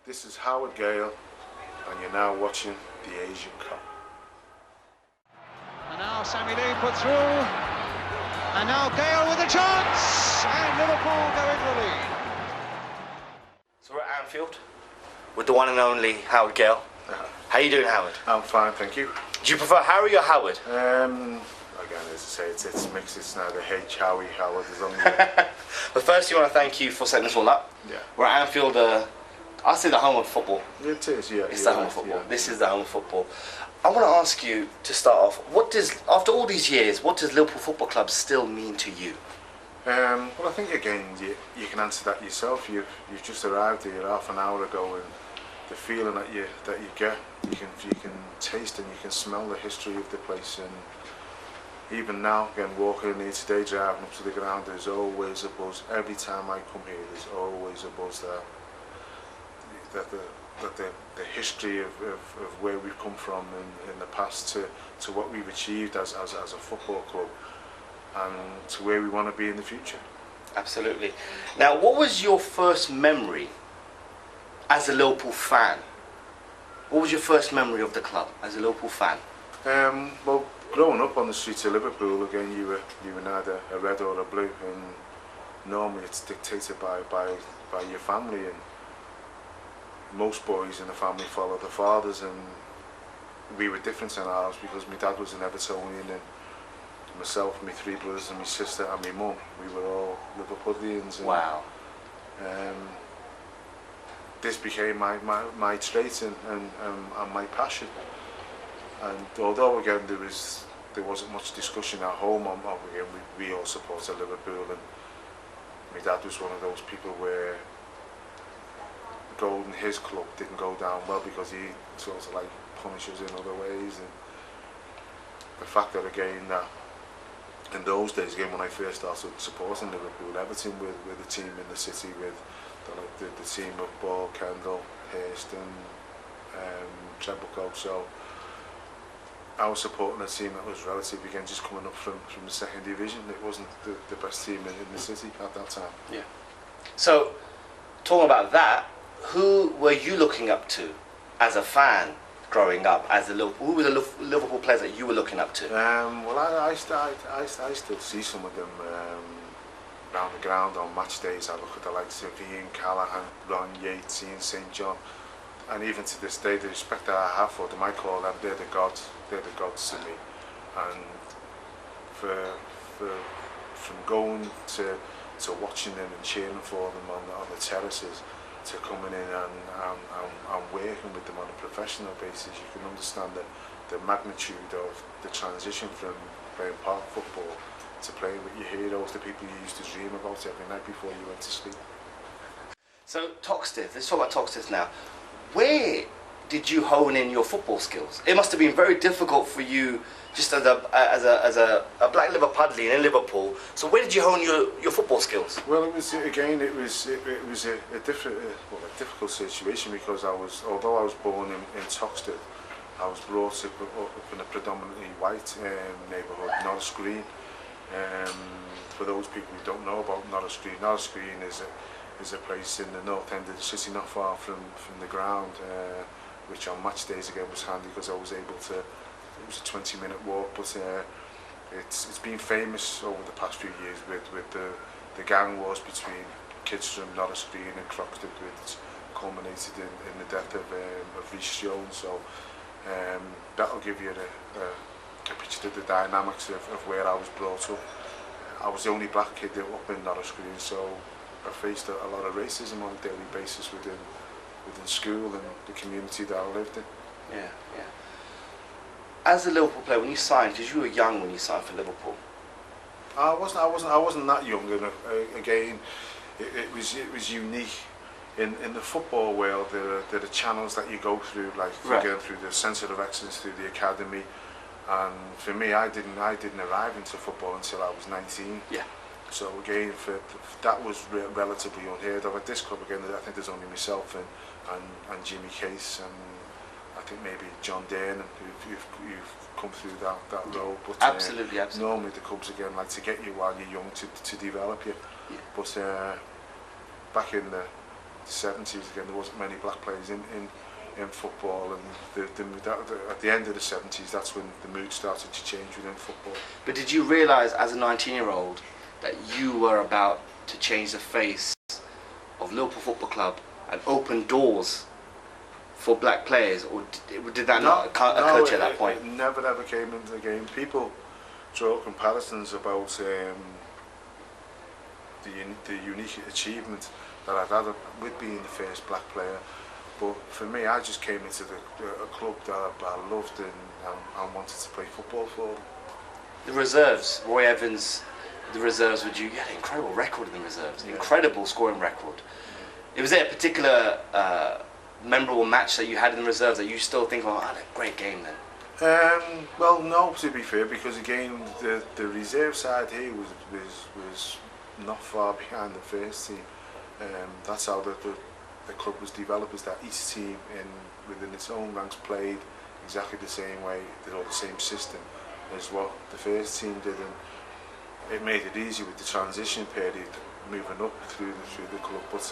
This is Howard Gayle, and you're now watching the Asian Kop. And now Sammy Lee put through, and now Gayle with a chance, and Liverpool go into the lead. So we're at Anfield with the one and only Howard Gayle. How you doing, Howard? I'm fine, thank you. Do you prefer Harry or Howard? Again, as I say, it's mixed. It's neither H, Howie, Howard is on But first, I want to thank you for setting this all up. Yeah. We're at Anfield. I say the home of football. It is, yeah. It's the home of football. Yeah. This is the home of football. I want to ask you to start off. After all these years, what does Liverpool Football Club still mean to you? Well, I think again you can answer that yourself. You've just arrived here half an hour ago, and the feeling that you get, you can taste and you can smell the history of the place. And even now, again, walking in here today, driving up to the ground, there's always a buzz. Every time I come here, there's always a buzz there. That the history of where we've come from in the past to what we've achieved as a football club, and to where we want to be in the future. Absolutely. Now, what was your first memory as a Liverpool fan? What was your first memory of the club as a Liverpool fan? Well, growing up on the streets of Liverpool, again, you were neither a red or a blue, and normally it's dictated by your family, and most boys in the family follow the fathers, and we were different in ours because my dad was an Evertonian, and myself, my three brothers and my sister and my mum, we were all Liverpudlians. Wow. This became my trait and my passion. And although again there wasn't much discussion at home on again we all supported Liverpool, and my dad was one of those people where gold in his club didn't go down well because he sort of like punishes in other ways. And the fact that again that in those days, again when I first started supporting Liverpool, Everton were the team in the city with the team of Ball, Kendall, Hairston, Treble. So I was supporting a team that was relatively, again, just coming up from the second division. It wasn't the best team in the city at that time. Yeah. So, talking about that, who were you looking up to as a fan growing up? Who were the Liverpool players that you were looking up to? Well, I still see some of them around the ground on match days. I look at the likes of Ian Callaghan, Ron Yates, Ian St John, and even to this day, the respect that I have for them, I call them, they're the gods to me. And from going to watching them and cheering for them on the terraces, to coming in and working with them on a professional basis, you can understand the magnitude of the transition from playing park football to playing with your heroes, the people you used to dream about every night before you went to sleep. So Toxteth, let's talk about Toxteth now. Where did you hone in your football skills? It must have been very difficult for you, just as a Black Liverpudlian in Liverpool. So where did you hone your football skills? Well, it was a difficult situation because although I was born in Toxteth, I was brought up in a predominantly white neighbourhood, Norris Green. For those people who don't know about Norris Green is a place in the north end of the city, not far from the ground, which on match days again was handy because I was able to. It was a 20-minute walk, but it's been famous over the past few years with the gang wars between kids from Norris Green and Toxteth, which culminated in the death of Rhys Jones. So that'll give you a picture of the dynamics of where I was brought up. I was the only black kid up in Norris Green, so I faced a lot of racism on a daily basis within school and the community that I lived in. Yeah. As a Liverpool player, when you signed, because you were young when you signed for Liverpool. I wasn't that young, and again, it was unique. In the football world, there are channels that you go through, like going through the Centre of Excellence, through the academy, and for me, I didn't arrive into football until I was 19. Yeah. So again, that was relatively unheard of. At this club, again, I think there's only myself and Jimmy Case and I think maybe John Dane, who've come through that road. But absolutely. Normally the clubs again like to get you while you're young to develop you. Yeah. But back in the 70s, again, there wasn't many black players in football, and at the end of the 70s, that's when the mood started to change within football. But did you realise as a 19-year-old that you were about to change the face of Liverpool Football Club and open doors for black players, or did that not occur to you at that point? It never ever came into the game. People draw comparisons about the unique achievement that I've had with being the first black player. But for me, I just came into a club that I loved and wanted to play football for. The reserves, Roy Evans, the reserves, you had an incredible record in the reserves, incredible scoring record. Was there a particular memorable match that you had in the reserves that you still think, oh, I had a great game then? Well, no, to be fair, because again, the reserve side here was not far behind the first team. That's how the club was developed, is that each team within its own ranks played exactly the same way, did all the same system as what the first team did, and it made it easy with the transition period moving up through the club. But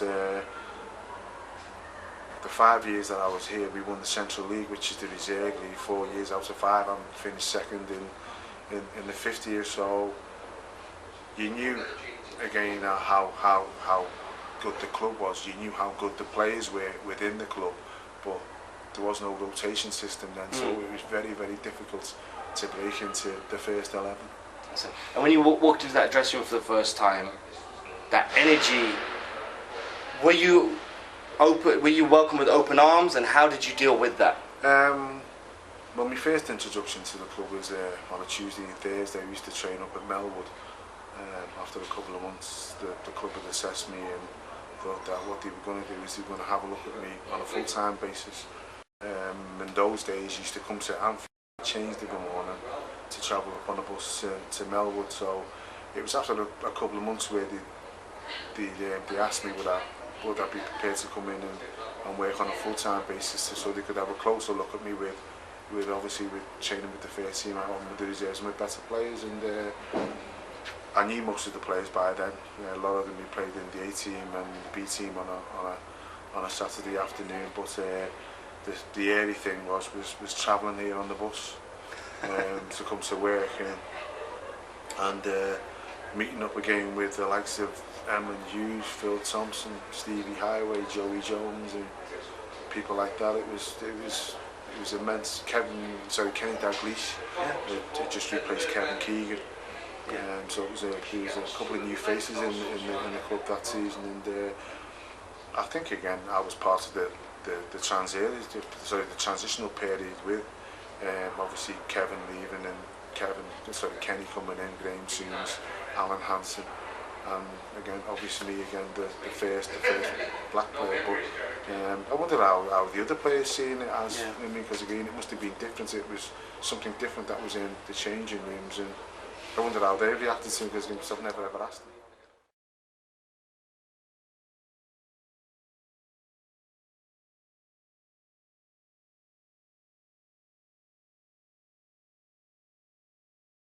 the 5 years that I was here, we won the Central League, which is the reserve league, 4 years out of 5, and finished second in the 5th year. So you knew again how good the club was. You knew how good the players were within the club, but there was no rotation system then, so it was very, very difficult to break into the first 11. And when you walked into that dressing room for the first time, that energy, were you welcomed with open arms, and how did you deal with that? Well, my first introduction to the club was on a Tuesday and Thursday. We used to train up at Melwood. After a couple of months, the club had assessed me and thought that what they were going to do is they were going to have a look at me on a full-time basis. In those days, used to come to Anfield, changed every morning to travel up on a bus to Melwood. So it was after a couple of months where they asked me would I be prepared to come in and work on a full-time basis, so they could have a closer look at me with training with the first team at home with the reserves and with better players. And I knew most of the players by then. A lot of them we played in the A team and the B team on a Saturday afternoon. But the early thing was travelling here on the bus to come to work and meeting up again with the likes of Emlyn Hughes, Phil Thompson, Stevie Highway, Joey Jones, and people like that. It was immense. Kenny Dalglish had just replaced Kevin Keegan. So there was a couple of new faces in the club that season, and I think again I was part of the transitional period with obviously Kevin leaving and Kenny coming in, Graham Soons, Alan Hansen, and again the first black player. But I wonder how the other players seen it as. I mean, because again it must have been different. It was something different that was in the changing rooms, and I wonder how they reacted to it, because I've never ever asked them.